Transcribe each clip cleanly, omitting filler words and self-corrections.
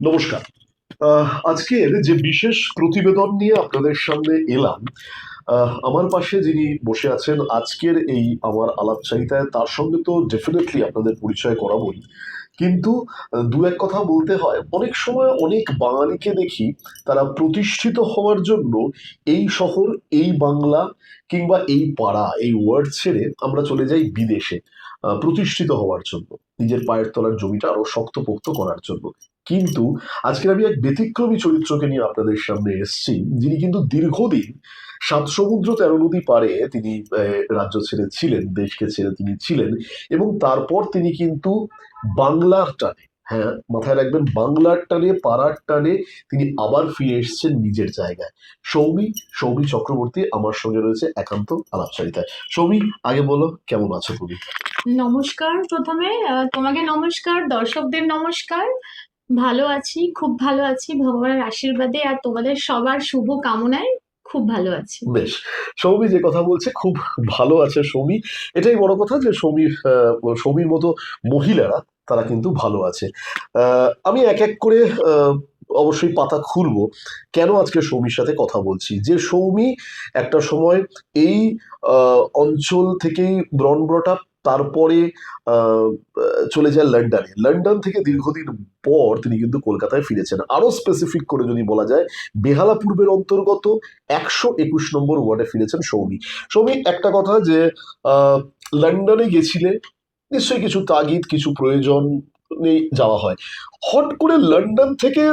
নমস্কার। আজকের যে বিশেষ প্রতিবেদন নিয়ে আপনাদের সামনে এলাম, আমার পাশে যিনি বসে আছেন আজকের এই আমার আলাপচারিতায়, তার সঙ্গে তো ডেফিনেটলি আপনাদের পরিচয় করাবোই। কিন্তু দু এক কথা বলতে হয়, অনেক সময় অনেক বাঙালিকে দেখি তারা প্রতিষ্ঠিত হওয়ার জন্য এই শহর, এই বাংলা কিংবা এই পাড়া, এই ওয়ার্ড ছেড়ে আমরা চলে যাই বিদেশে প্রতিষ্ঠিত হওয়ার জন্য, নিজের পায়ের তলার জমিটা আরো শক্তপোক্ত করার জন্য। কিন্তু আজকে আমি এক ব্যতিক্রমী চরিত্রকে নিয়ে আপনাদের সামনে এসেছি, যিনি কিন্তু দীর্ঘদিন সাত সমুদ্র তেরো নদী পারে তিনি রাজ্য ছেড়ে ছিলেন, দেশকে ছেড়ে তিনি ছিলেন, এবং তারপর তিনি কিন্তু বাংলার টানে, হ্যাঁ মাথায় রাখবেন, বাংলার টানে, পাড়ার টানে তিনি আবার ফিরে এসেছেন নিজের জায়গায়। সৌমি, সৌমি চক্রবর্তী আমার সঙ্গে রয়েছে একান্ত আলাপচারিতায়। সৌমি, আগে বলো কেমন আছো তুমি? নমস্কার। প্রথমে তোমাকে নমস্কার, দর্শকদের নমস্কার। ভালো আছি, খুব ভালো আছি ভগবানের আশীর্বাদে আর তোমাদের সবার শুভ কামনায়। খুব ভালো আছি। বেশ, সৌমি যে কথা বলছে খুব ভালো আছে সৌমি, এটাই বড় কথা যে সৌমির সৌমির মতো মহিলারা তারা কিন্তু ভালো আছে। আমি এক এক করে অবশ্যই পাতা খুলবো। কেন আজকে সৌমির সাথে কথা বলছি, যে সৌমি একটা সময় এই অঞ্চল থেকেই ব্রন ব্রট আপ, তারপরে আহ, চলে যায় লন্ডনে, লন্ডন থেকে দীর্ঘদিন পর তিনি কিন্তু কলকাতায় ফিরেছেন। আরো স্পেসিফিক করে যদি বলা যায়, বেহালা পূর্বের অন্তর্গত 121 নম্বর ওয়ার্ডে ফিরেছেন সৌমি। সৌমি, একটা কথা যে আহ, লন্ডনে গেছিলে নিশ্চয়ই কিছু তাগিদ, কিছু প্রয়োজন যাওয়া হয়। হট করে লন্ডন থেকে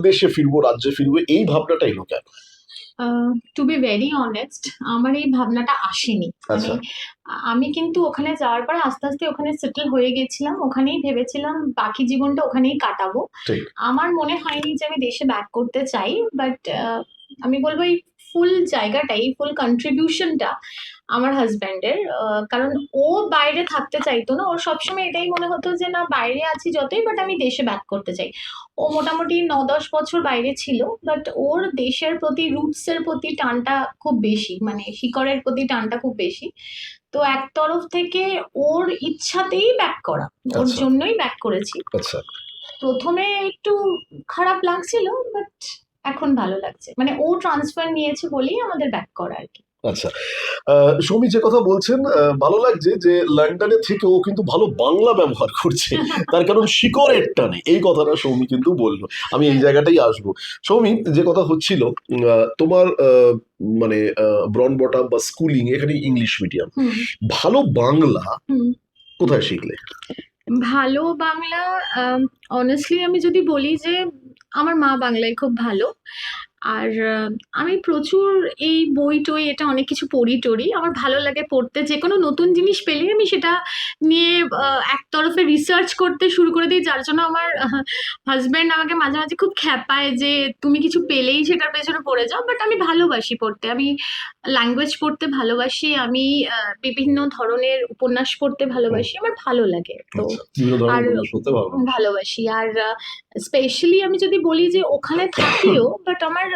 দেশে ফিরবো, রাজ্যে ফিরবো, এই ভাবনাটা এলো কেন? টু বি ভেরি অনেস্ট, আমার এই ভাবনাটা আসেনি। আচ্ছা। আমি কিন্তু ওখানে যাওয়ার পর আস্তে আস্তে ওখানে সেটেল হয়ে গেছিলাম, ওখানেই ভেবেছিলাম বাকি জীবনটা ওখানেই কাটাবো। ঠিক। আমার মনে হয়নি যে আমি দেশে ব্যাক করতে চাই, বাট আমি বলবো এই ফুল জায়গাটাই, ফুল কন্ট্রিবিউশনটা আমার হাজব্যান্ডের। কারণ ও বাইরে থাকতে চাইতো না, ওর সবসময় এটাই মনে হতো যে না, বাইরে আছি যতই, বাট আমি দেশে ব্যাক করতে চাই। ও মোটামুটি 9-10 বছর বাইরে ছিল, বাট ওর দেশের প্রতি, রুটস এর প্রতি টানটা খুব বেশি, মানে শিকড়ের প্রতি টানটা খুব বেশি। তো এক তরফ থেকে ওর ইচ্ছাতেই ব্যাক করা, ওর আচ্ছা। জন্যই ব্যাক করেছি। আচ্ছা। প্রথমে একটু খারাপ লাগছিল, বাট এখন ভালো লাগছে, মানে ও ট্রান্সফার নিয়েছে বলেই আমাদের ব্যাক করা আর কি। আচ্ছা। সৌমি যে কথা বলছেন, ভালো লাগছে যে লন্ডনে থেকে ও কিন্তু ভালো বাংলা ব্যবহার করছে, তার কারণ শিকড়ের টানে, এই কথাটা সৌমি কিন্তু বললো। আমি এই জায়গাটাই আসবো। সৌমি, যে কথা হচ্ছিল, তোমার মানে ব্রন বটা বা স্কুলিং এখানে ইংলিশ মিডিয়াম, হুম। ভালো বাংলা হুম। কোথায় শিখলে? ভালো বাংলা, অনেস্টলি আমি যদি বলি যে আমার মা বাংলায় খুব ভালো। আর আমি প্রচুর এই বই টই এটা অনেক কিছু পড়ি টড়ি, আমার ভালো লাগে পড়তে। যে কোনো নতুন জিনিস পেলে আমি সেটা নিয়ে এক তরফে রিসার্চ করতে শুরু করে দিই, যার জন্য আমার হাজব্যান্ড আমাকে মাঝে মাঝে খুব খ্যাপায় যে তুমি কিছু পেলেই সেটার পেছনে পড়ে যাও। বাট আমি ভালোবাসি পড়তে, আমি ল্যাঙ্গুয়েজ পড়তে ভালোবাসি, আমি বিভিন্ন ধরনের উপন্যাস পড়তে হুম। ভালোবাসি, আমার ভালো লাগে তো। আচ্ছা, বিভিন্ন ধরনের আর উপন্যাস পড়তে ভালো লাগে। ভালোবাসি। আর স্পেশালি আমি যদি বলি যে ওখানে থাকিও, বাট আমার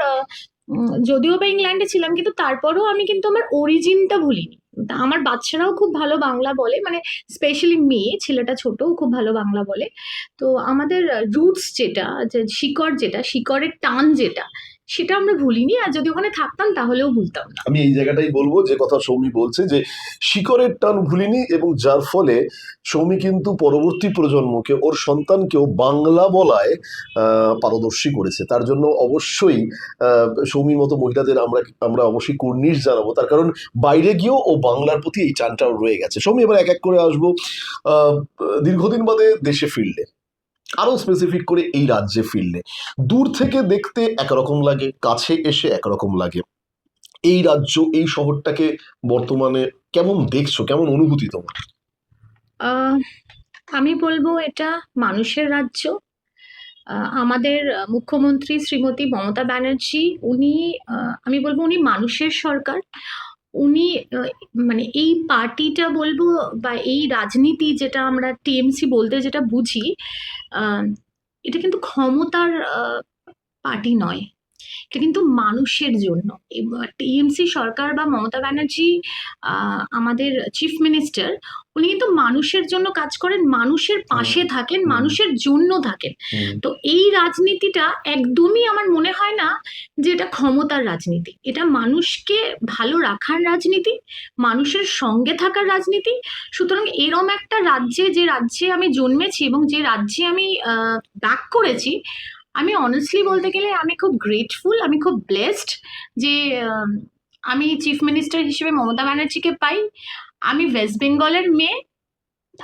যদিও বা ইংল্যান্ডে ছিলাম, কিন্তু তারপরেও আমি কিন্তু আমার অরিজিনটা ভুলিনি। তা আমার বাচ্চারাও খুব ভালো বাংলা বলে, মানে স্পেশালি মেয়ে, ছেলেটা ছোট, ও খুব ভালো বাংলা বলে। তো আমাদের রুটস যেটা, যে শিকড় যেটা, শিকড়ের টান যেটা, সেটা আমরা ভুলিনি। আর যদি ওখানে থাকতাম তাহলেও ভুলতাম না। আমি এই জায়গাটাই বলবো যে কথা সৌমি বলছে, যে শিকড়ের টান ভুলিনি, এবং যার ফলে সৌমি কিন্তু পরবর্তী প্রজন্মকে, ওর সন্তানকেও বাংলা বলায় পারদর্শী করেছে। তার জন্য অবশ্যই সৌমির মতো মহিলাদের আমরা আমরা অবশ্যই কুর্নিশ জানাবো, তার কারণ বাইরে গিয়েও ও বাংলার প্রতি এই টানটাও রয়ে গেছে। সৌমি, এবার এক এক করে আসবো। আহ, দীর্ঘদিন বাদে দেশে ফিরলে, আরো স্পেসিফিক করে এই রাজ্যে ফিরলে, দূর থেকে দেখতে একরকম লাগে, কাছে এসে একরকম লাগে। এই রাজ্য, এই শহরটাকে বর্তমানে কেমন দেখছো, কেমন অনুভূতি তোমার? আহ আমি বলবো এটা মানুষের রাজ্য। আমাদের মুখ্যমন্ত্রী শ্রীমতী মমতা ব্যানার্জি, উনি, আমি বলবো উনি মানুষের সরকার। উনি আহ, মানে এই পার্টিটা বলবো, বা এই রাজনীতি যেটা আমরা টিএমসি বলতে যেটা বুঝি, আহ, এটা কিন্তু ক্ষমতার পার্টি নয়, এটা কিন্তু মানুষের জন্য। টিএমসি সরকার বা মমতা ব্যানার্জি আমাদের চিফ মিনিস্টার, উনি কিন্তু মানুষের জন্য কাজ করেন, মানুষের পাশে থাকেন, মানুষের জন্য থাকেন। তো এই রাজনীতিটা একদমই আমার মনে হয় না যে এটা ক্ষমতার রাজনীতি, এটা মানুষকে ভালো রাখার রাজনীতি, মানুষের সঙ্গে থাকার রাজনীতি। সুতরাং এরম একটা রাজ্যে, যে রাজ্যে আমি জন্মেছি এবং যে রাজ্যে আমি ব্যাক করেছি, আমি অনেস্টলি বলতে গেলে আমি খুব গ্রেটফুল, আমি খুব ব্লেসড যে আমি চিফ মিনিস্টার হিসেবে মমতা ব্যানার্জিকে পাই। আমি ওয়েস্ট বেঙ্গলের মেয়ে,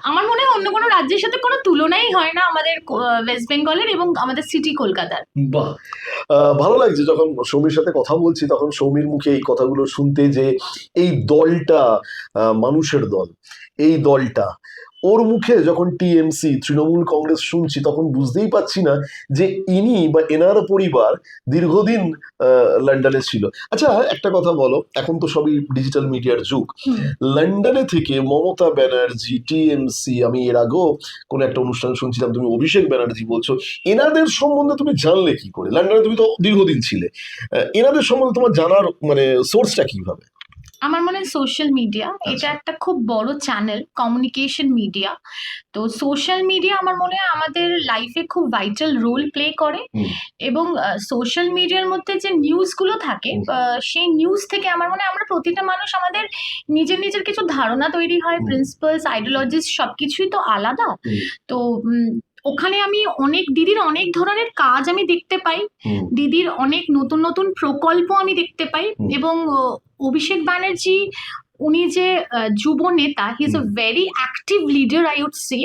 আমার মনে হয় অন্য কোনো রাজ্যের সাথে কোনো তুলনাই হয় না আমাদের ওয়েস্ট বেঙ্গলের এবং আমাদের সিটি কলকাতার। বাহ, ভালো লাগছে যখন সৌমির সাথে কথা বলছি তখন সৌমির মুখে এই কথাগুলো শুনতে, যে এই দলটা মানুষের দল, এই দলটা ওর মুখে যখন টিএমসি তৃণমূল কংগ্রেস শুনছি তখন বুঝতেই পারছি না যে ইনি বা এনার পরিবার দীর্ঘদিন লন্ডনে ছিল। আচ্ছা একটা কথা বলো, এখন তো সবই ডিজিটাল মিডিয়ার যুগ, লন্ডনে থেকে মমতা ব্যানার্জি, টিএমসি, আমি এর আগেও কোনো একটা অনুষ্ঠান শুনছিলাম তুমি অভিষেক ব্যানার্জি বলছো, এনাদের সম্বন্ধে তুমি জানলে কি করে? লন্ডনে তুমি তো দীর্ঘদিন ছিলে, এনাদের সম্বন্ধে তোমার জানার মানে সোর্সটা কিভাবে? আমার মনে হয় সোশ্যাল মিডিয়া, এটা একটা খুব বড় চ্যানেল, কমিউনিকেশন মিডিয়া। তো সোশ্যাল মিডিয়া আমার মনে হয় আমাদের লাইফে খুব ভাইটাল রোল প্লে করে। এবং সোশ্যাল মিডিয়ার মধ্যে যে নিউজগুলো থাকে, সেই নিউজ থেকে আমার মনে হয় আমরা প্রতিটা মানুষ আমাদের নিজের নিজের কিছু ধারণা তৈরি হয়, প্রিন্সিপালস, আইডিওলজিস সবকিছুই তো আলাদা। তো ওখানে আমি অনেক দিদির অনেক ধরনের কাজ আমি দেখতে পাই, দিদির অনেক নতুন নতুন প্রকল্প আমি দেখতে পাই। এবং অভিষেক ব্যানার্জি উনি যে যুব নেতা, he is a very active leader, I would say.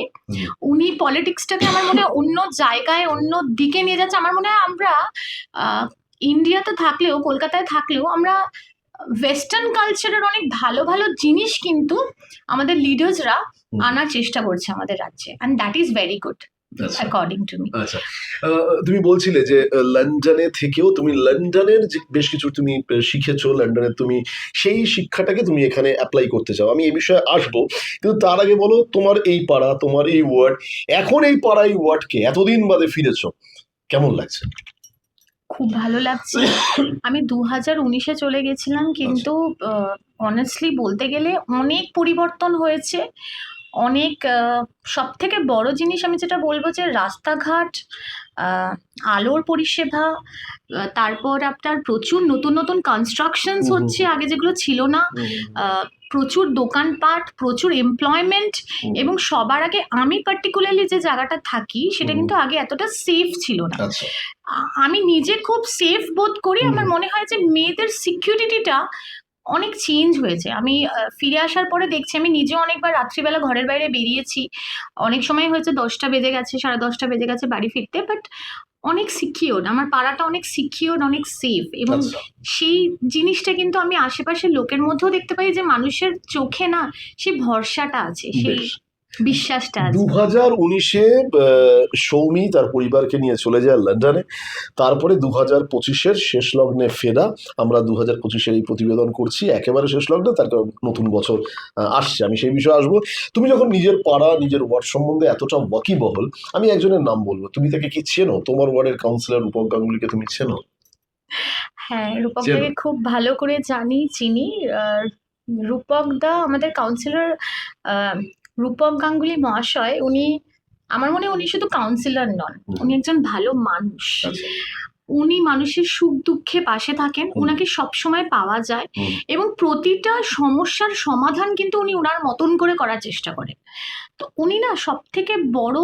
উনি পলিটিক্সটাকে আমার মনে হয় অন্য জায়গায়, অন্য দিকে নিয়ে যাচ্ছে। আমার মনে হয় আমরা ইন্ডিয়াতে থাকলেও, কলকাতায় থাকলেও আমরা ওয়েস্টার্ন কালচারের অনেক ভালো ভালো জিনিস কিন্তু আমাদের লিডার্সরা আনার চেষ্টা করছে আমাদের রাজ্যে, and that is very good according to me. আচ্ছা, তুমি বলছিলে যে লন্ডনে থেকেও তুমি লন্ডনের যে বেশ কিছু তুমি শিখেছো, লন্ডনে তুমি সেই শিক্ষাটাকে তুমি এখানে অ্যাপ্লাই করতে চাও, আমি এই বিষয়ে আসবো। কিন্তু তার আগে বলো, তোমার এই পাড়া, তোমার এই ওয়ার্ড, এখন এই পাড়া এই ওয়ার্ডকে এতদিন বাদে ফিরেছো, কেমন লাগছে? খুব ভালো লাগছে। আমি 2019-এ চলে গেছিলাম, কিন্তু অনেস্টলি বলতে গেলে অনেক পরিবর্তন হয়েছে। অনেক সব থেকে বড় জিনিস আমি যেটা বলবো যে রাস্তাঘাট, আলোর পরিষেবা, তারপর আপনার প্রচুর নতুন নতুন কনস্ট্রাকশনস হচ্ছে আগে যেগুলো ছিল না, প্রচুর দোকানপাট, প্রচুর এমপ্লয়মেন্ট, এবং সবার আগে আমি পার্টিকুলারলি যে জায়গাটা থাকি সেটা কিন্তু আগে এতটা সেফ ছিল না। আমি নিজে খুব সেফ বোধ করি। আমার মনে হয় যে মেয়েদের সিকিউরিটিটা অনেক চেঞ্জ হয়েছে। আমি ফিরে আসার পরে দেখছি, আমি নিজেও অনেকবার রাত্রিবেলা ঘরের বাইরে বেরিয়েছি, অনেক সময় হয়েছে 10টা বেজে গেছে, 10:30 বেজে গেছে বাড়ি ফিরতে, বাট অনেক সিকিউরড, আমার পাড়াটা অনেক সিকিউরড, অনেক সেফ। এবং সেই জিনিসটা কিন্তু আমি আশেপাশের লোকের মধ্যেও দেখতে পাই যে মানুষের চোখে না সেই ভরসাটা আছে, সেই বিশ্বাসটা আছে। 2019-এ সৌমি তার পরিবারকে নিয়ে চলে যায় লন্ডনে, তারপরে 2025-এর শেষ লগ্নে ফেরা। আমরা 2025-এর এই প্রতিবেদন করছি একেবারে শেষ লগ্নে, তার কারণ নতুন বছর আসছে, আমি সেই বিষয়ে আসবো। তুমি যখন নিজের পাড়া, নিজের ওয়ার্ড সম্বন্ধে এতটা ওয়াকিবহল, আমি একজনের নাম বলবো, তুমি তাকে কি চেনো? তোমার ওয়ার্ডের কাউন্সিলর রূপক গাঙ্গুলিকে তুমি চেনো? হ্যাঁ, রূপকদাকে খুব ভালো করে চিনি। রূপক দা আমাদের কাউন্সিলর, রূপক গাঙ্গুলি মহাশয়, উনি আমার মনে হয় উনি শুধু কাউন্সিলর নন, উনি একজন ভালো মানুষ। উনি মানুষের সুখ দুঃখে পাশে থাকেন, উনাকে সবসময় পাওয়া যায়, এবং প্রতিটা সমস্যার সমাধান কিন্তু উনি ওনার মতন করে করার চেষ্টা করেন। তো উনি না, সব থেকে বড়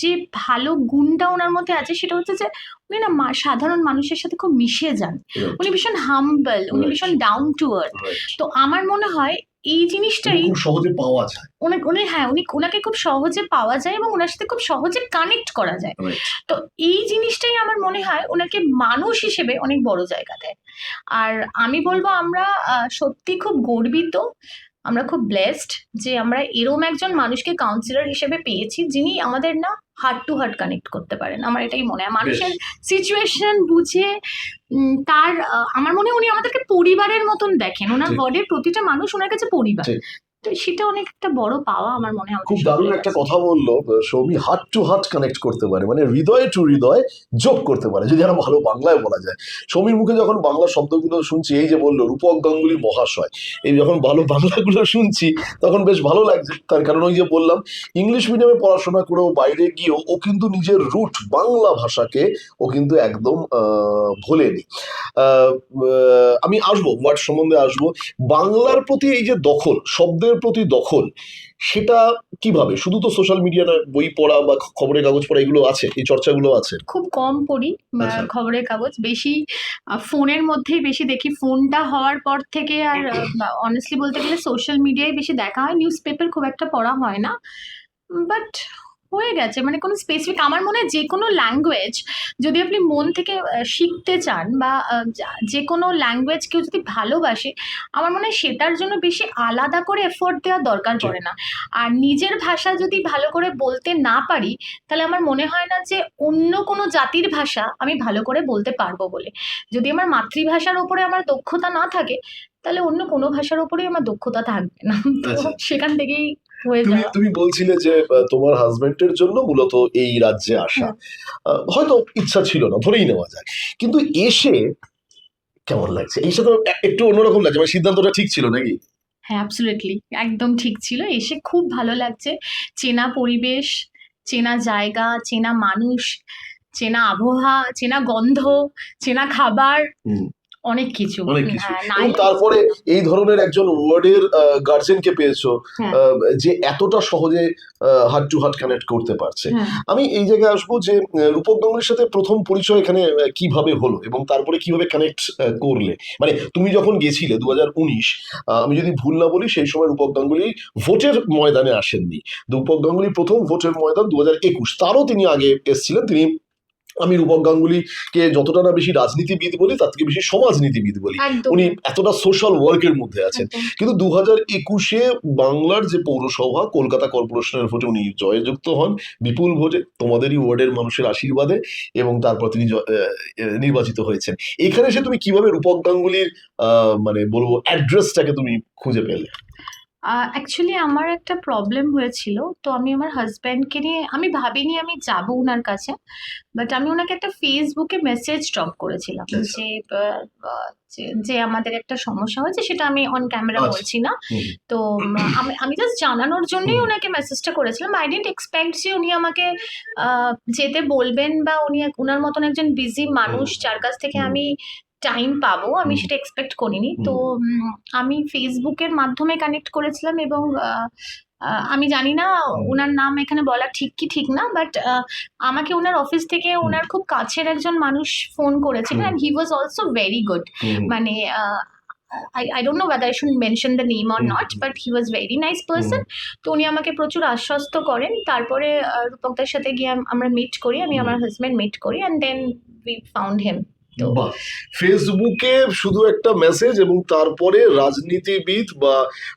যে ভালো গুণটা ওনার মধ্যে আছে সেটা হচ্ছে যে উনি না সাধারণ মানুষের সাথে খুব মিশে যান। উনি ভীষণ হাম্বল, উনি ভীষণ ডাউন টু আর্থ। তো আমার মনে হয় এই জিনিসটাই খুব সহজে পাওয়া যায়। ওনাকে খুব সহজে পাওয়া যায় এবং ওনার সাথে খুব সহজে কানেক্ট করা যায়। তো এই জিনিসটাই আমার মনে হয় ওনাকে মানুষ হিসেবে অনেক বড় জায়গা দেয়। আর আমি বলবো আমরা সত্যি খুব গর্বিত, আমরা খুব ব্লেসড যে আমরা এরম একজন মানুষকে কাউন্সিলর হিসেবে পেয়েছি, যিনি আমাদের না হার্ট টু হার্ট কানেক্ট করতে পারেন। আমার এটাই মনে হয়, মানুষের সিচুয়েশন বুঝে তার আমার মনে হয় উনি আমাদেরকে পরিবারের মতন দেখেন। ওনার ওয়ার্ডের প্রতিটা মানুষ ওনার কাছে পরিবার। তো সেটা অনেক একটা বড় পাওয়া আমার মনে হয় খুব আমাদের দারুণ সকলের একটা কাছে। কথা বললো Soumi, heart to heart connect করতে পারে, মানে হৃদয় টু হৃদয় যোগ করতে পারে, যদি আরো ভালো বাংলায় বলা যায়। সৌমির মুখে যখন বাংলা শব্দগুলো শুনছি, এই যে বললো রূপক গাঙ্গুলি মহাশয়, এই যখন ভালো বাংলাগুলো শুনছি তখন বেশ ভালো লাগছে। তার কারণ ওই যে বললাম, ইংলিশ মিডিয়ামে পড়াশোনা করেও বাইরে গিয়েও ও কিন্তু নিজের রুট বাংলা ভাষাকে ও কিন্তু একদম ভোলেনি। আহ, আমি আসবো ওয়ার্ড সম্বন্ধে আসবো। বাংলার প্রতি এই যে দখল, শব্দের প্রতি দখল, সেটা কিভাবে? শুধু তো সোশ্যাল মিডিয়া নয়, বই পড়া বা খবরের কাগজ পড়া এগুলো আছে, এই চর্চাগুলো আছে। খুব কম পড়ি আচ্ছা। খবরের কাগজ, বেশি ফোনের মধ্যেই বেশি দেখি। ফোনটা হওয়ার পর থেকে আর অনেস্টলি বলতে গেলে সোশ্যাল মিডিয়ায় বেশি দেখা হয়, নিউজ পেপার খুব একটা পড়া হয় না। বাট হয়ে গেছে, মানে কোনো স্পেসিফিক আমার মনে হয় যে কোনো ল্যাঙ্গুয়েজ যদি আপনি মন থেকে শিখতে চান বা যে কোনো ল্যাঙ্গুয়েজ কেউ যদি ভালোবাসে, আমার মনে হয় সেটার জন্য বেশি আলাদা করে এফোর্ট দেওয়ার দরকার ঠিক। পড়ে না। আর নিজের ভাষা যদি ভালো করে বলতে না পারি, তাহলে আমার মনে হয় না যে অন্য কোনো জাতির ভাষা আমি ভালো করে বলতে পারবো বলে। যদি আমার মাতৃভাষার ওপরে আমার দক্ষতা না থাকে, তাহলে অন্য কোনো ভাষার ওপরেই আমার দক্ষতা থাকবে না। তো আচ্ছা, সেখান থেকেই হয়ে তুমি যাওয়া। তুমি বলছিলে যে তোমার হাজবেন্ডের জন্য মূলত এই রাজ্যে আসা, হুম। হয়তো ইচ্ছা ছিল না, ধরেই নেওয়া যায়, কিন্তু এসে কেমন লাগছে? এসে তো একটু অন্যরকম লাগছে, মানে সিদ্ধান্তটা ঠিক ছিল নাকি? হ্যাঁ, অ্যাবসলিউটলি একদম ঠিক ছিল। এসে খুব ভালো লাগছে। চেনা পরিবেশ, চেনা জায়গা, চেনা মানুষ, চেনা আবহাওয়া, চেনা গন্ধ, চেনা খাবার, হুম। অনেক কিছু। অনেক কিছু। হ্যাঁ, না এবং এলে বুঝতে তারপরে পারতাম না। এই ধরনের একজন ওয়ার্ডের গার্জেনকে পেয়েছো, হ্যাঁ, যে এতটা সহজে হার্ট টু হার্ট কানেক্ট করতে পারছে। হ্যাঁ। আমি এই জায়গায় আসবো যে রূপক গাঙ্গুলির সাথে প্রথম পরিচয় এখানে কিভাবে হলো এবং তারপরে কিভাবে কানেক্ট করলে? মানে তুমি যখন গেছিলে 2019, আমি যদি ভুল না বলি, সেই সময় রূপক গাঙ্গুলি ভোটের ময়দানে আসেননি। রূপক গাঙ্গুলি প্রথম ভোটের ময়দান 2021, তারও তিনি আগে এসেছিলেন। তিনি, আমি রূপক গাঙ্গুলিকে যতটা না বেশি রাজনীতিবিদ বলি, তার থেকে বেশি সমাজনীতিবিদ বলি। একদম, উনি এতটা সোশ্যাল ওয়ার্কের মধ্যে আছেন। একদম। কিন্তু 2021-এ বাংলার যে পৌরসভা কলকাতা কর্পোরেশনের ভোটে উনি জয়যুক্ত হন, বিপুল ভোটে, তোমাদেরই ওয়ার্ডের মানুষের আশীর্বাদে, এবং তারপর তিনি নির্বাচিত হয়েছেন। এখানে এসে তুমি কিভাবে রূপক গাঙ্গুলির মানে বলবো অ্যাড্রেসটাকে তুমি খুঁজে পেলে? অ্যাকচুয়ালি আমার একটা প্রবলেম হয়েছিল। তো আমি আমার হাসব্যান্ডকে নিয়ে আমি ভাবিনি আমি যাবো উনার কাছে। বাট আমি ওনাকে একটা ফেসবুকে মেসেজ ড্রপ করেছিলাম আচ্ছা। যে যে আমাদের একটা সমস্যা হয়েছে, সেটা আমি অন ক্যামেরা আচ্ছা। বলছি না। হুম। তো আমি আমি জাস্ট জানানোর জন্যই হুম। ওনাকে মেসেজটা করেছিলাম। আই ডিডন্ট এক্সপেক্ট যে উনি আমাকে যেতে বলবেন, বা উনি উনার মতন একজন বিজি হুম। মানুষ যার কাছ থেকে হুম। আমি টাইম পাবো, আমি হুম। সেটা এক্সপেক্ট করিনি। তো হুম। আমি ফেসবুকের মাধ্যমে কানেক্ট করেছিলাম, এবং আমি জানি না হুম। উনার নাম এখানে বলা ঠিক কি ঠিক না, বাট আমাকে ওনার অফিস থেকে হুম। ওনার খুব কাছের একজন মানুষ ফোন করেছিলেন, hmm. And he was also very good. Hmm. মানে I don't know whether I should mention the name or hmm. not, but he was very nice hmm. person. তো উনি আমাকে প্রচুর আশ্বস্ত করেন। তারপরে রূপকদার সাথে গিয়ে আমরা মিট করি, আমি হুম। আমার হাজব্যান্ড মিট করি, and then we found him. তো বাহ! ফেসবুকে শুধু একটা মেসেজ, এবং তারপরে রাজনীতিবিদ বা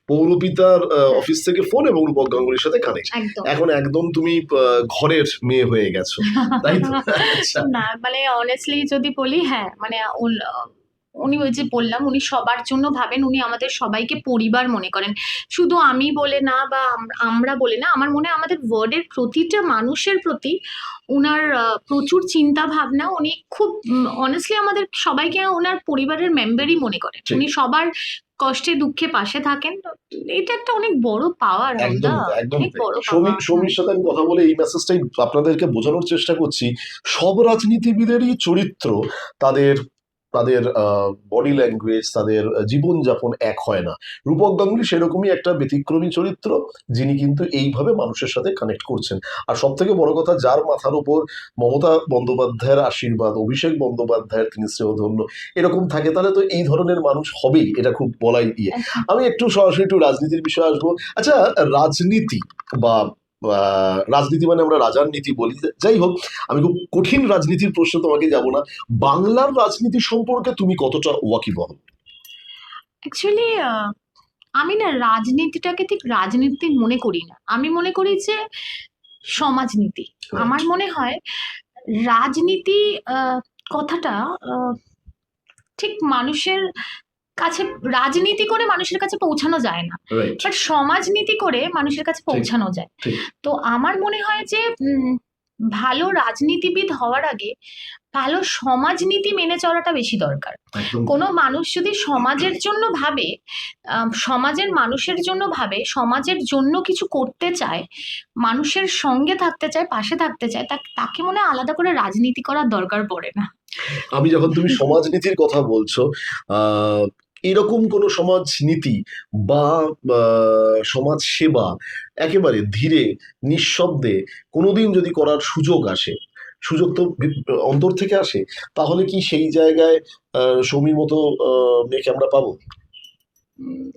পৌরপিতার হ্যাঁ, অফিস থেকে ফোন, এবং রূপক গাঙ্গুলির সাথে কানেক্ট। একদম। এখন একদম তুমি ঘরের মেয়ে হয়ে গেছো, তাই তো? আচ্ছা। না, মানে অনেস্টলি যদি বলি, হ্যাঁ, মানে উনি ওই যে বললাম, উনি সবার জন্য ভাবেন, উনি আমাদের সবাইকে পরিবার মনে করেন। শুধু আমি বলে না, বা আমরা বলে না, আমার মনে হয় আমাদের ওয়ার্ডের প্রতিটা মানুষের প্রতি উনার প্রচুর চিন্তা ভাবনা। উনি খুব অনেস্টলি আমাদের সবাইকে ওনার পরিবারের মেম্বারই মনে করেন। ঠিক। উনি সবার কষ্টে দুঃখে পাশে থাকেন। তো এটা একটা অনেক বড় পাওয়া, রাহুলদা, একদমই তাই, একদমই অনেক তাই। বড় পাওয়া। সৌমির সাথে আমি কথা বলে এই মেসেজটাই আপনাদেরকে বোঝানোর চেষ্টা করছি। সব রাজনীতিবিদেরই চরিত্র, তাদের তাদের বডি ল্যাঙ্গুয়েজ, তাদের জীবনযাপন এক হয় না। রূপক গাঙ্গুলি সেরকমই একটা ব্যতিক্রমী চরিত্র, যিনি কিন্তু এইভাবে মানুষের সাথে কানেক্ট করছেন। আর সব থেকে বড় কথা, যার মাথার উপর মমতা বন্দ্যোপাধ্যায়ের আশীর্বাদ, অভিষেক বন্দ্যোপাধ্যায়ের তিনি স্নেহধন্য এরকম থাকে, তাহলে তো এই ধরনের মানুষ হবেই, এটা খুব বলাই ইয়ে। একদম। আমি একটু সরাসরি একটু রাজনীতির বিষয়ে আসবো। আচ্ছা, রাজনীতি বা রাজনীতি মানে আমরা রাজার নীতি বলি, যাই হোক, আমি খুব কঠিন রাজনীতির প্রশ্ন তোমাকে যাব না। বাংলার রাজনীতি সম্পর্কে তুমি কতটা ওয়াকিবহল? অ্যাকচুয়ালি আমি না রাজনীতিটাকে ঠিক রাজনীতি মনে করি না। আমি মনে করি যে সমাজনীতি। আমার মনে হয় রাজনীতি কথাটা ঠিক মানুষের কাছে, রাজনীতি করে মানুষের কাছে পৌঁছানো যায় না, রাইট, বাট সমাজনীতি করে মানুষের কাছে পৌঁছানো যায়। ঠিক। তো আমার মনে হয় যে ভালো রাজনীতিবিদ হওয়ার আগে ভালো সমাজনীতি মেনে চলাটা বেশি দরকার। একদম কোনো মানুষ যদি সমাজের জন্য ভাবে, সমাজের মানুষের জন্য ভাবে, সমাজের জন্য কিছু করতে চায়, মানুষের সঙ্গে থাকতে চায়, পাশে থাকতে চায়, তাকে মনে হয় আলাদা করে রাজনীতি করার দরকার পড়ে না। আমি যখন তুমি সমাজনীতির কথা বলছো, এরকম কোনো সমাজনীতি বা সমাজ সেবা একেবারে ধীরে নিঃশব্দে কোনোদিন যদি করার সুযোগ আসে, সুযোগ তো অন্তর থেকে আসে, তাহলে কি সেই জায়গায় সৌমির মতো মেয়েকে আমরা পাবো? উম,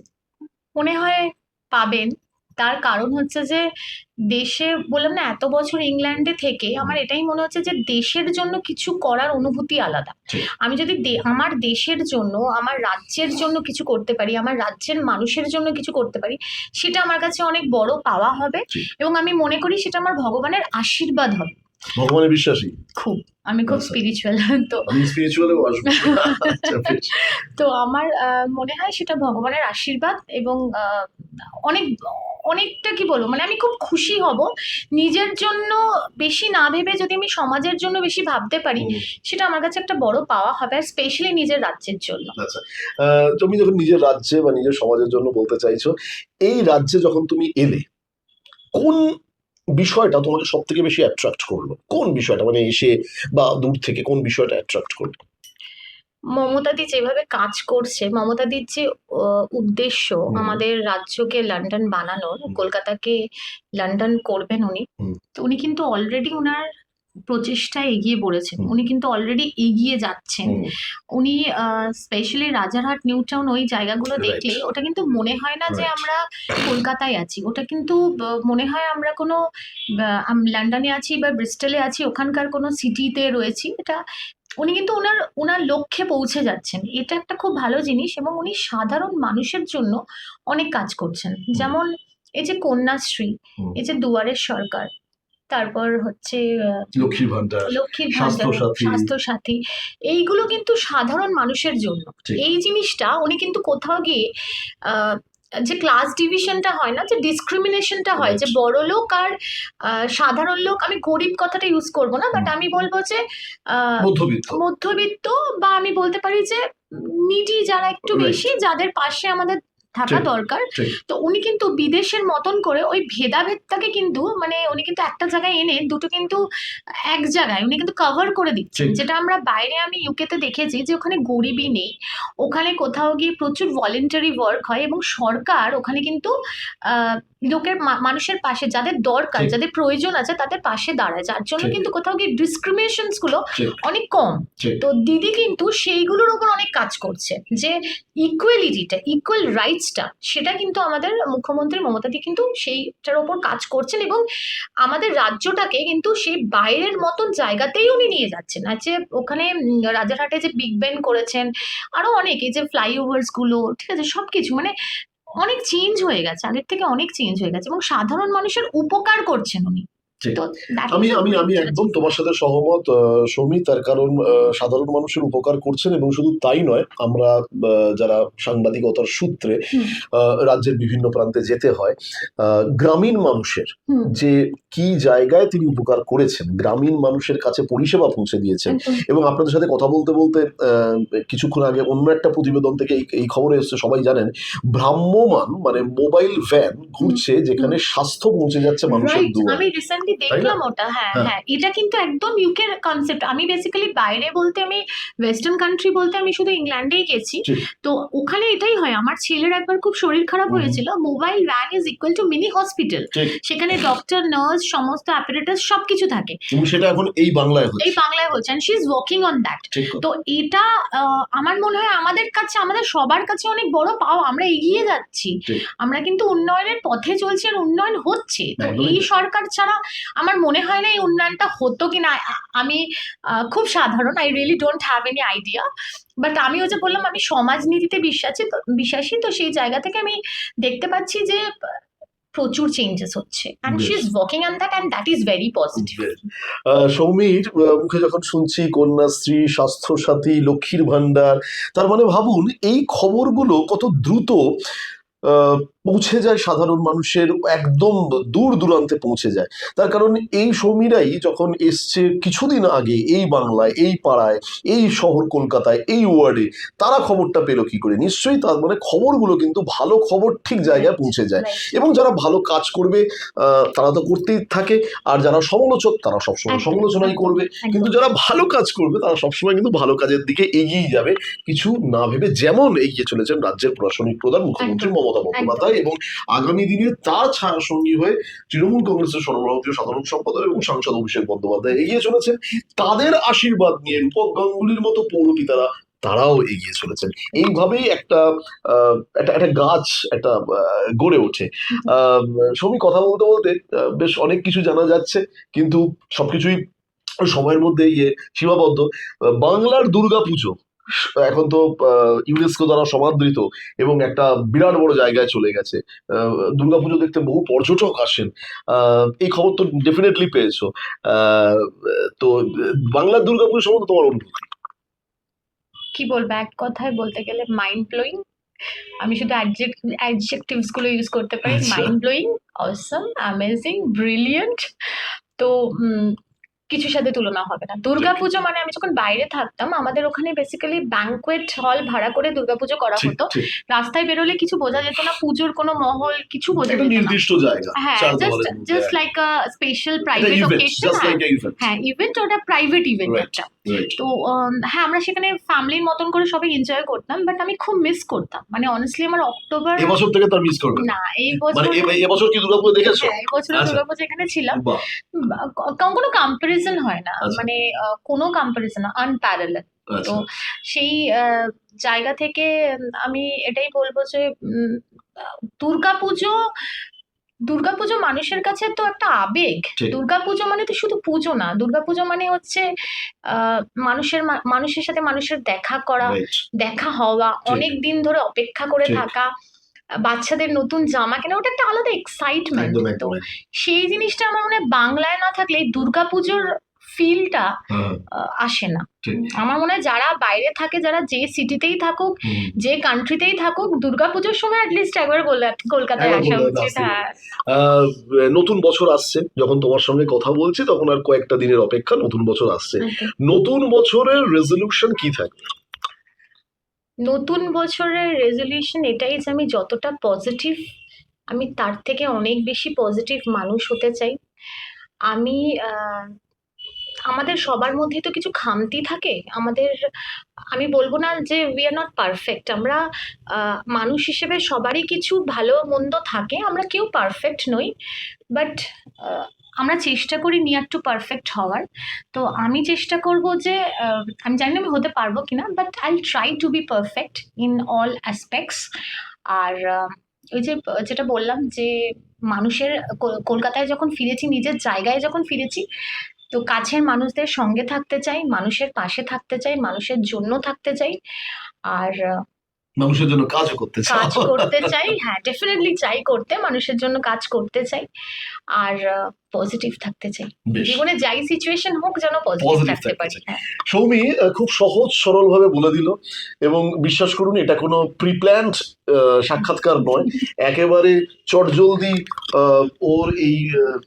মনে হয় পাবেন। তার কারণ হচ্ছে যে দেশে, বললাম না, এত বছর ইংল্যান্ডে থেকে আমার এটাই মনে হচ্ছে যে দেশের জন্য কিছু করার অনুভূতি আলাদা। ঠিক। আমি যদি আমার দেশের জন্য, আমার রাজ্যের জন্য কিছু করতে পারি, আমার রাজ্যের মানুষের জন্য কিছু করতে পারি, সেটা আমার কাছে অনেক বড় পাওয়া হবে। ঠিক। এবং আমি মনে করি সেটা আমার ভগবানের আশীর্বাদ হবে। ভগবানের বিশ্বাসী? খুব, আমি খুব আচ্ছা। স্পিরিচুয়াল। তো আমি স্পিরিচুয়ালেও আসবো। আচ্ছা, বেশ। তো আমার মনে হয় সেটা ভগবানের আশীর্বাদ। এবং অনেক অনেকটা কি বলবো, মানে আমি খুব খুশি হব নিজের জন্য বেশি না ভেবে যদি আমি সমাজের জন্য বেশি ভাবতে পারি, হুম। সেটা আমার কাছে একটা বড় পাওয়া হবে, আর স্পেশালি নিজের রাজ্যের জন্য। আচ্ছা, তুমি যখন নিজের রাজ্যে বা নিজের সমাজের জন্য বলতে চাইছো, এই রাজ্যে যখন তুমি এলে, কোন বিষয়টা তোমাকে সব থেকে বেশি অ্যাট্রাক্ট করলো? কোন বিষয়টা, মানে এসে বা দূর থেকে কোন বিষয়টা অ্যাট্রাক্ট করলো? মমতাদি যেভাবে কাজ করছে, মমতাদির যে উদ্দেশ্য হুম। আমাদের রাজ্যকে লন্ডন বানানোর, হুম। কলকাতাকে লন্ডন করবেন উনি। হুম। তো উনি কিন্তু অলরেডি ওনার প্রচেষ্টায় এগিয়ে পড়েছেন, হুম। উনি কিন্তু অলরেডি এগিয়ে যাচ্ছেন। হুম। উনি স্পেশালি রাজারহাট, নিউ টাউন, ওই জায়গাগুলো Right. দেখলে ওটা কিন্তু মনে হয় না যে Right. আমরা কলকাতায় আছি, ওটা কিন্তু মনে হয় আমরা কোনো লন্ডনে আছি বা ব্রিস্টলে আছি, ওখানকার কোনো সিটিতে রয়েছি। এটা উনি কিন্তু ওনার ওনার লক্ষ্যে পৌঁছে যাচ্ছেন, এটা একটা খুব ভালো জিনিস। এবং উনি সাধারণ মানুষের জন্য অনেক কাজ করছেন, যেমন এই যে কন্যাশ্রী, হুম। এই যে দুয়ারের সরকার, তারপর হচ্ছে লক্ষ্মীর ভান্ডার, লক্ষ্মীর স্বাস্থ্য ভান্ডার, সাথী। স্বাস্থ্য সাথী, এইগুলো কিন্তু সাধারণ মানুষের জন্য। ঠিক। এই জিনিসটা উনি কিন্তু কোথাও গিয়ে আহ, যে ক্লাস ডিভিশনটা হয় না, যে ডিসক্রিমিনেশনটা হয়, যে Right. বড় লোক আর সাধারণ লোক, আমি গরিব কথাটা ইউজ করব না, বাট আমি বলবো যে মধ্যবিত্ত। মধ্যবিত্ত, বা আমি বলতে পারি যে নিডি, যারা একটু Right. বেশি, যাদের পাশে আমাদের থাকা ঠিক। দরকার। ঠিক। তো উনি কিন্তু বিদেশের মতন করে ওই ভেদাভেদটাকে কিন্তু, মানে উনি কিন্তু একটা জায়গায় এনে দুটো কিন্তু এক জায়গায় উনি কিন্তু কভার করে দিচ্ছেন, ঠিক। যেটা আমরা বাইরে, আমি ইউকেতে দেখেছি যে ওখানে গরিবই নেই, ওখানে কোথাও গিয়ে প্রচুর ভলেন্টারি ওয়ার্ক হয়, এবং সরকার ওখানে কিন্তু লোকের মানুষের পাশে, যাদের দরকার, ঠিক। যাদের প্রয়োজন আছে, তাদের পাশে দাঁড়ায়, যার জন্য ঠিক। কিন্তু কোথাও গিয়ে ডিসক্রিমিনেশনস গুলো ঠিক। অনেক কম। ঠিক। তো দিদি কিন্তু সেইগুলোর উপর অনেক কাজ করছে, যে ইকুয়ালিটিটা, ইকুয়াল রাইটসটা, সেটা কিন্তু আমাদের মুখ্যমন্ত্রী মমতাদি কিন্তু সেইটার ওপর কাজ করছেন, এবং আমাদের রাজ্যটাকে কিন্তু সেই বাইরের মতন জায়গাতেই উনি নিয়ে যাচ্ছেন। আর যে ওখানে রাজারহাটে যে বিগ বেন করেছেন, আরো অনেক, এই যে ফ্লাইওভার্স গুলো, ঠিক আছে, সবকিছু মানে অনেক চেঞ্জ হয়ে গেছে, আগের থেকে অনেক চেঞ্জ হয়ে গেছে, এবং সাধারণ মানুষের উপকার করছেন উনি। ঠিক। তো that আমি is a আমি great আমি একদম তোমার সাথে সহমত, সৌমি। তার কারণ সাধারণ মানুষের উপকার করছেন, এবং শুধু তাই নয়, আমরা যারা সাংবাদিকতার সূত্রে হুম, রাজ্যের বিভিন্ন প্রান্তে যেতে হয়, গ্রামীণ মানুষের হুম, যে কি জায়গায় তিনি উপকার করেছেন, গ্রামীণ মানুষের কাছে পরিষেবা পৌঁছে দিয়েছেন। একদম। এবং আপনাদের সাথে কথা বলতে বলতে কিছুক্ষণ আগে অন্য একটা প্রতিবেদন থেকে এই খবরে এসছে, সবাই জানেন, ভ্রাম্যমান মানে মোবাইল ভ্যান ঘুরছে, যেখানে স্বাস্থ্য পৌঁছে যাচ্ছে মানুষের রাইট, দুয়ারে। আমি রিসেন্টলি তাই না? দেখলাম ওটা। হ্যাঁ, হ্যাঁ। হ্যাঁ, এটা কিন্তু একদম ইউকের কনসেপ্ট। আমি বেসিক্যালি বাইরে বলতে, আমি ওয়েস্টার্ন কান্ট্রি বলতে আমি শুধু ইংল্যান্ডেই গেছি। ঠিক। তো ওখানে এটাই হয়, আমার ছেলের একবার খুব শরীর খারাপ হুম। হয়েছিল, mobile van is equal to mini hospital. ঠিক। সেখানে ডক্টর, নার্স, সমস্ত অ্যাপারেটাস সবকিছু থাকে। এবং সেটা এখন এই বাংলায় এই হচ্ছে। বাংলায় হচ্ছে, and she is working on that. ঠিক কথা। তো এটা আমার মনে হয় আমাদের কাছে, আমাদের সবার কাছে অনেক বড় পাওয়া, আমরা এগিয়ে যাচ্ছি, ঠিক। আমরা কিন্তু উন্নয়নের পথে চলছি, আর উন্নয়ন হচ্ছে। তো একদমই এই তাই। সরকার ছাড়া আমার মনে হয় না এই উন্নয়নটা হতো কিনা। আমি খুব সাধারণ, I really don't have any idea, but আমি ওই যে বললাম, আমি সমাজনীতিতে বিশ্বাসী, তো সেই জায়গা থেকে আমি দেখতে পাচ্ছি যে প্রচুর চেঞ্জেস হচ্ছে অ্যান্ড শি বেশ is working on that and that is very positive. বেশ। সৌমির মুখে যখন শুনছি কন্যাশ্রী, স্বাস্থ্যসাথী, লক্ষ্মীর ভান্ডার, তার মানে ভাবুন এই খবরগুলো কত দ্রুত পৌঁছে যায় সাধারণ মানুষের একদম দূর দূরান্তে পৌঁছে যায়। তার কারণ এই সৌমিরাই যখন এসছে কিছুদিন আগে এই বাংলায়, এই পাড়ায়, এই শহর কলকাতায়, এই ওয়ার্ডে, তারা খবরটা পেলো কি করে? নিশ্চয়ই তার মানে খবরগুলো কিন্তু ভালো খবর ঠিক জায়গায় পৌঁছে যায়। এবং যারা ভালো কাজ করবে তারা তো করতেই থাকে, আর যারা সমালোচক তারা সবসময় একদম সমালোচনাই করবে, কিন্তু একদম যারা ভালো কাজ করবে তারা সবসময় কিন্তু ভালো কাজের দিকে এগিয়ে যাবে, কিছু না ভেবে, যেমন এগিয়ে চলেছেন রাজ্যের প্রশাসনিক প্রধান মুখ্যমন্ত্রী একদম মমতা একদম বন্দ্যোপাধ্যায়, এবং আগামী দিনে তার ছায়াসঙ্গী হয়ে তৃণমূল কংগ্রেসের সর্বভারতীয় সাধারণ সম্পাদক এবং সাংসদ অভিষেক বন্দ্যোপাধ্যায় এগিয়ে চলেছেন। তাদের আশীর্বাদ নিয়ে রূপক গাঙ্গুলির মতো পৌরপিতারা তারাও এগিয়ে চলেছেন। এইভাবেই একটা একটা গাছ একটা গড়ে ওঠে। সৌমি, কথা বলতে বলতে বেশ অনেক কিছু জানা যাচ্ছে, কিন্তু সবকিছুই সময়ের মধ্যে সীমাবদ্ধ। বাংলার দুর্গাপুজো এখন তো ইউনেস্কো দ্বারা সমাদৃত এবং একটা বিরাট বড় জায়গায় চলে গেছে। দুর্গাপুজো দেখতে বহু পর্যটক আসেন। এই খবর তো ডেফিনেটলি পেয়েছো। আহ, তো বাংলার দুর্গাপুজো সম্বন্ধে তোমার অনুভূতি? কি বলবো, এক কথায় বলতে গেলে মাইন্ড ব্লোয়িং। আমি শুধু অ্যাডজেক্টিভস গুলো ইউজ করতে পারি, আচ্ছা, মাইন্ড ব্লোয়িং, অসম, অ্যামেজিং, ব্রিলিয়েন্ট। তো কিছুর সাথে তুলনা হবে না। ঠিক দুর্গাপুজো মানে আমি যখন বাইরে থাকতাম আমাদের ওখানে বেসিক্যালি ব্যাংকোয়েট হল ভাড়া করে দুর্গাপুজো করা ঠিক হতো। ঠিক। রাস্তায় বেরোলে কিছু বোঝা যেত না, পুজোর কোনো মহল কিছু বোঝা একটা যেত না। নির্দিষ্ট জায়গা, হ্যাঁ, চার জাস্ট দেওয়ালের মধ্যে জাস্ট লাইক আ স্পেশাল একটা প্রাইভেট ইভেন্ট, ওকেশন। জাস্ট হ্যাঁ লাইক ইভেন্ট। হ্যাঁ, ইভেন্ট, ওটা প্রাইভেট ইভেন্ট রাইট একটা। রাইট। তো হ্যাঁ, আমরা সেখানে ফ্যামিলির মতন করে সবাই এনজয় করতাম, বাট আমি খুব মিস করতাম। মানে অনেস্টলি আমার অক্টোবর, এবছর থেকে তার মিস করবে না? না এই মানে বছর, এবছর কি দুর্গাপুজো দেখেছো? হ্যাঁ এই বছর আচ্ছা, দুর্গাপুজো এখানে ছিলাম। বাহ, কোনো কম্পারিজন হয় না, আচ্ছা মানে কোনো কম্পারিজন না, আনপ্যারালাল। তো আচ্ছা। সেই জায়গা থেকে আমি এটাই বলবো যে আহ, দুর্গাপুজো দুর্গাপুজো মানুষের কাছে তো একটা আবেগ। ঠিক। দুর্গাপুজো মানে তো শুধু পুজো না, দুর্গাপুজো মানে হচ্ছে মানুষের সাথে মানুষের দেখা করা, রাইট। দেখা হওয়া, ঠিক অনেক দিন ধরে অপেক্ষা করে ঠিক। থাকা, বাচ্চাদের নতুন জামা কেনা, ওটা একটা আলাদা এক্সাইটমেন্ট। একদম তো একদম একদম। সেই জিনিসটা আমার মনে হয় বাংলায় না থাকলে এই দুর্গাপুজোর ফিলটা হ্যাঁ, আসে না। ঠিক। আমার মনে হয় যারা বাইরে থাকে, যারা যে সিটিতেই থাকুক, হুম। যে কান্ট্রিতেই থাকুক, দুর্গাপুজোর সময় অ্যাটলিস্ট একবার কলকাতায় একবার আসা কলকাতায় উচিত। আসতেই হ্যাঁ হবে। আহ, নতুন বছর আসছে, যখন তোমার সঙ্গে কথা বলছি তখন আর কয়েকটা দিনের অপেক্ষা, নতুন বছর আসছে। একদম। নতুন বছরের রেজলিউশন কি থাকবে? নতুন বছরের রেজলিউশন এটাই যে আমি যতটা পজিটিভ, আমি তার থেকে অনেক বেশি পজিটিভ মানুষ হতে চাই। আমি আমাদের সবার মধ্যেই তো কিছু খামতি থাকে আমাদের। আমি বলবো না যে উই আর নট পারফেক্ট, আমরা মানুষ হিসেবে সবারই কিছু ভালো মন্দ থাকে, আমরা কেউ পারফেক্ট নই, বাট আমরা চেষ্টা করি নিয়ার টু পারফেক্ট হওয়ার। তো আমি চেষ্টা করব যে আমি জানি না আমি হতে পারবো কিনা, but I try to be perfect in all aspects. আর ওই যে যেটা বললাম যে মানুষের কলকাতায় যখন ফিরেছি, নিজের জায়গায় যখন ফিরেছি, তো কাছের মানুষদের সঙ্গে থাকতে চাই, মানুষের পাশে থাকতে চাই, মানুষের জন্য থাকতে চাই, আর মানুষের জন্য কাজও করতে কাজ চাও? করতে চাই। হ্যাঁ, ডেফিনেটলি চাই করতে, মানুষের জন্য কাজ করতে চাই, আর পজিটিভ থাকতে চাই। বেশ, জীবনে যাই সিচুয়েশন হোক যেন পজিটিভ পজিটিভ থাকতে থাকতে পারি। চাই। হ্যাঁ সৌমি খুব সহজ সরল ভাবে বলে দিল, এবং বিশ্বাস করুন এটা কোনো প্রিপ্ল্যান্ড সাক্ষাৎকার নয়, একেবারে চটজলদি ওর এই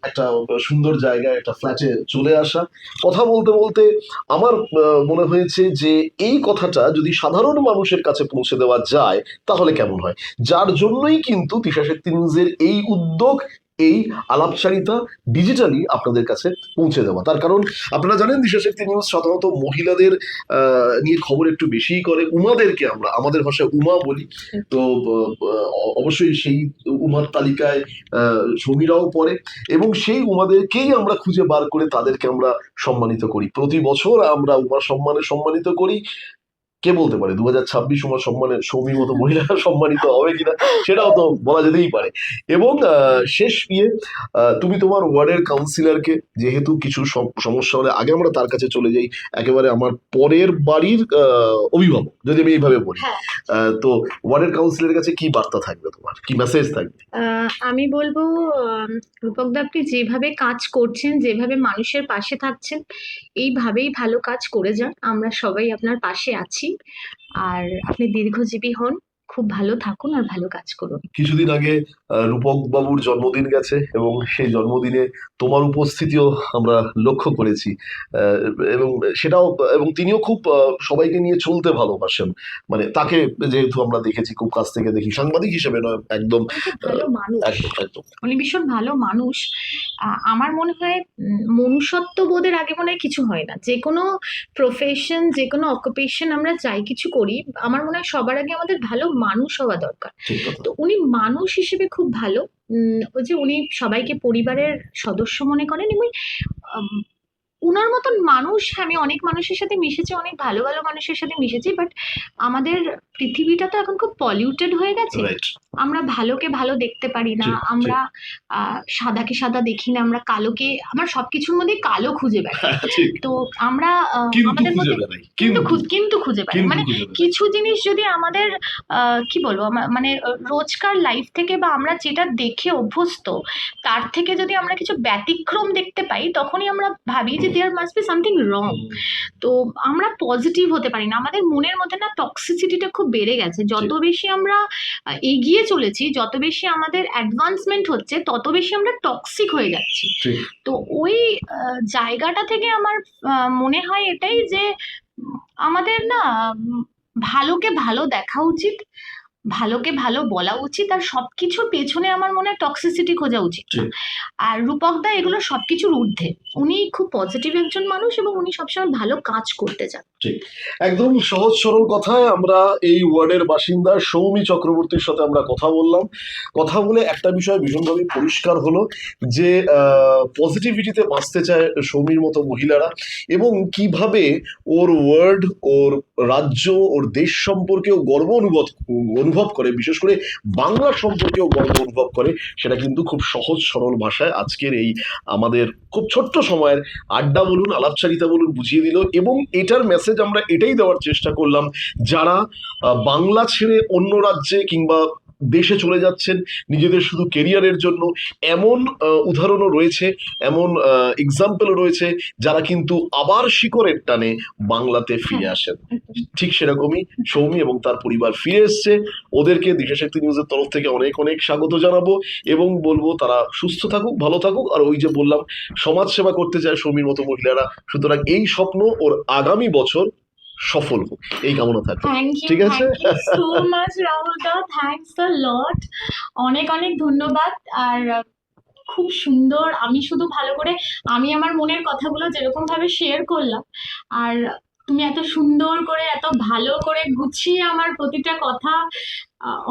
একটা সুন্দর জায়গায় একটা ফ্ল্যাটে চলে আসা। কথা বলতে বলতে আমার মনে হয়েছে যে এই কথাটা যদি সাধারণ মানুষের কাছে পৌঁছে দেওয়া যায় তাহলে কেমন হয়, যার জন্যই কিন্তু তিশা শক্তি নিউজের এই উদ্যোগ, এই আলাপচারিতা ডিজিটালি আপনাদের কাছে পৌঁছে দেওয়া। তার কারণ আপনারা জানেন দিশা শক্তি নিউজ সাধারণত মহিলাদের নিয়ে খবর একটু বেশিই করে, উমাদেরকে আমরা আমাদের ভাষায় উমা বলি। তো অবশ্যই সেই উমার তালিকায় সৌমিরাও পড়ে, এবং সেই উমাদেরকেই আমরা খুঁজে বার করে তাদেরকে আমরা সম্মানিত করি। প্রতি বছর আমরা উমা সম্মানে সম্মানিত করি। কে বলতে পারে 2026 সময় সম্মানের সৌমির মতো মহিলারা সম্মানিত হবে কিনা, সেটাও তো বলা যেতেই পারে। এবং শেষ ইয়ে, তুমি তোমার ওয়ার্ডের কাউন্সিলরকে, যেহেতু কিছু সমস্যা হলে আগে আমরা তার কাছে চলে যাই, একেবারে আমার পরের বাড়ির অভিভাবক যদি আমি এইভাবে বলি, হ্যাঁ, তো ওয়ার্ডের কাউন্সিলরের কাছে কি বার্তা থাকবে, তোমার কি মেসেজ থাকবে? আমি বলবো রূপক দা, আপনি যেভাবে কাজ করছেন, যেভাবে মানুষের পাশে থাকছেন, এইভাবেই ভালো কাজ করে যান। আমরা সবাই আপনার পাশে আছি। আর আপনি দীর্ঘজীবী হন, খুব ভালো থাকুন আর ভালো কাজ করুন। কিছুদিন আগে রূপক বাবুর জন্মদিন গেছে এবং সেই জন্মদিনে তোমার উপস্থিতিও আমরা লক্ষ্য করেছি, আহ, এবং সেটাও, এবং তিনিও খুব সবাইকে নিয়ে চলতে ভালোবাসেন। মানে তাকে যেহেতু আমরা দেখেছি, খুব কাছ থেকে দেখি, সাংবাদিক হিসেবে নয়, একদম উনি খুব ভালো মানুষ, একদম একদম। উনি ভীষণ ভালো মানুষ। আমার মনে হয় মনুষ্যত্ব বোধের আগে মনে হয় কিছু হয় না। যে কোনো প্রফেশন, যে কোনো অকুপেশন আমরা যাই কিছু করি, আমার মনে হয় সবার আগে আমাদের ভালো মানুষ হওয়া দরকার। ঠিক কথা। তো উনি মানুষ হিসেবে খুব ভালো। ওই যে উনি সবাইকে পরিবারের সদস্য মনে করেন, এবং আম, উনার মতন মানুষ, আমি অনেক মানুষের সাথে মিশেছি, অনেক ভালো ভালো মানুষের সাথে মিশেছি, বাট আমাদের পৃথিবীটা তো এখন খুব পলিউটেড হয়ে গেছে। রাইট। আমরা ভালোকে ভালো দেখতে পারি না, ঠিক আমরা সাদাকে সাদা দেখি না, আমরা কালোকে, আমরা সবকিছুর মধ্যে কালো খুঁজে বেড়াই। ঠিক। তো আমরা কিন্তু আমাদের খুঁজে মধ্যে বেড়াই, কিন্তু খুঁজে পাই, কিন্তু মানে খুঁজে বেড়াই। কিছু জিনিস যদি আমাদের কি বলবো, মানে রোজকার লাইফ থেকে বা আমরা যেটা দেখে অভ্যস্ত, তার থেকে যদি আমরা কিছু ব্যতিক্রম দেখতে পাই, তখনই আমরা ভাবি যে there must be something wrong. তো আমরা পজিটিভ হতে পারি না, আমাদের মনের মধ্যে না টক্সিসিটিটা খুব বেড়ে গেছে। যত বেশি আমরা এগিয়ে চলেছি, যত বেশি আমাদের অ্যাডভান্সমেন্ট হচ্ছে, তত বেশি আমরা টক্সিক হয়ে যাচ্ছি। ঠিক। তো ওই জায়গাটা থেকে আমার মনে হয় এটাই যে আমাদের না ভালোকে ভালো দেখা উচিত, ভালোকে ভালো বলা উচিত, আর সবকিছুর পেছনে আমার মনে হয় টক্সিসিটি খোঁজা উচিত না। ঠিক। আর রূপক দা এগুলো সবকিছুর ঊর্ধ্বে, উনি খুব পজিটিভ একজন মানুষ এবং উনি সবসময় ভালো কাজ করতে চান। ঠিক। একদম সহজ সরল কথায় আমরা এই ওয়ার্ডের বাসিন্দা সৌমি চক্রবর্তীর সাথে আমরা কথা বললাম। কথা বলে একটা বিষয় ভীষণভাবে পরিষ্কার হলো যে পজিটিভিটিতে বাঁচতে চায় সৌমির মতো মহিলারা, এবং কিভাবে ওর ওয়ার্ড, ওর রাজ্য, ওর দেশ সম্পর্কেও গর্ব অনুভব করে, বিশেষ করে বাংলা সম্পর্কেও গর্ব অনুভব করে, সেটা কিন্তু খুব সহজ সরল ভাষায় আজকের এই আমাদের খুব ছোট্ট সময়ের আড্ডা বলুন, আলাপচারিতা বলুন, বুঝিয়ে দিল। এবং এটার মেসেজ আমরা এটাই দেওয়ার চেষ্টা করলাম, যারা বাংলা ছেড়ে অন্য রাজ্যে কিংবা দেশে চলে যাচ্ছেন নিজেদের শুধু কেরিয়ারের জন্য, এমন উদাহরণও রয়েছে, এমন এক্সাম্পলও রয়েছে, যারা কিন্তু আবার শিকড়ের টানে বাংলাতে ফিরে আসেন। ঠিক সেরকমই সৌমি এবং তার পরিবার ফিরে এসছে। ওদেরকে দিশাশক্তি নিউজের তরফ থেকে অনেক অনেক স্বাগত জানাবো, এবং বলবো তারা সুস্থ থাকুক, ভালো থাকুক। আর ওই যে বললাম, সমাজ সেবা করতে চায় সৌমির মতো মহিলারা, সুতরাং এই স্বপ্ন ওর আগামী বছর সফল হোক, এই কামনা থাকবে। ঠিক আছে। Thank you so much Rahul দা, থ্যাঙ্কস আ লট, অনেক অনেক ধন্যবাদ। আর খুব সুন্দর, আমি শুধু ভালো করে, আমি আমার মনের কথাগুলো যেরকম ভাবে শেয়ার করলাম, আর তুমি এত সুন্দর করে, এত ভালো করে গুছিয়ে আমার প্রতিটা কথা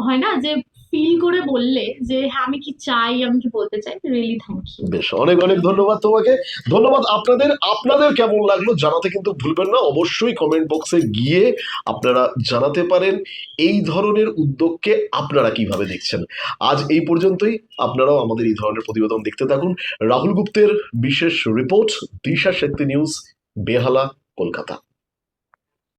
হয় না যে ফিল করে বললে যে হ্যাঁ আমি কি চাই, আমি কি বলতে চাই। Really thank you. বেশ, অনেক অনেক ধন্যবাদ তোমাকে। ধন্যবাদ আপনাদের। আপনাদের কেমন লাগলো জানাতে কিন্তু ভুলবেন না, অবশ্যই কমেন্ট বক্সে গিয়ে আপনারা জানাতে পারেন এই ধরনের উদ্যোগকে আপনারা কিভাবে দেখছেন। আজ এই পর্যন্তই। আপনারাও আমাদের এই ধরনের প্রতিবেদন দেখতে থাকুন। রাহুল গুপ্তের বিশেষ রিপোর্ট, দিশা শক্তি নিউজ, বেহালা, কলকাতা।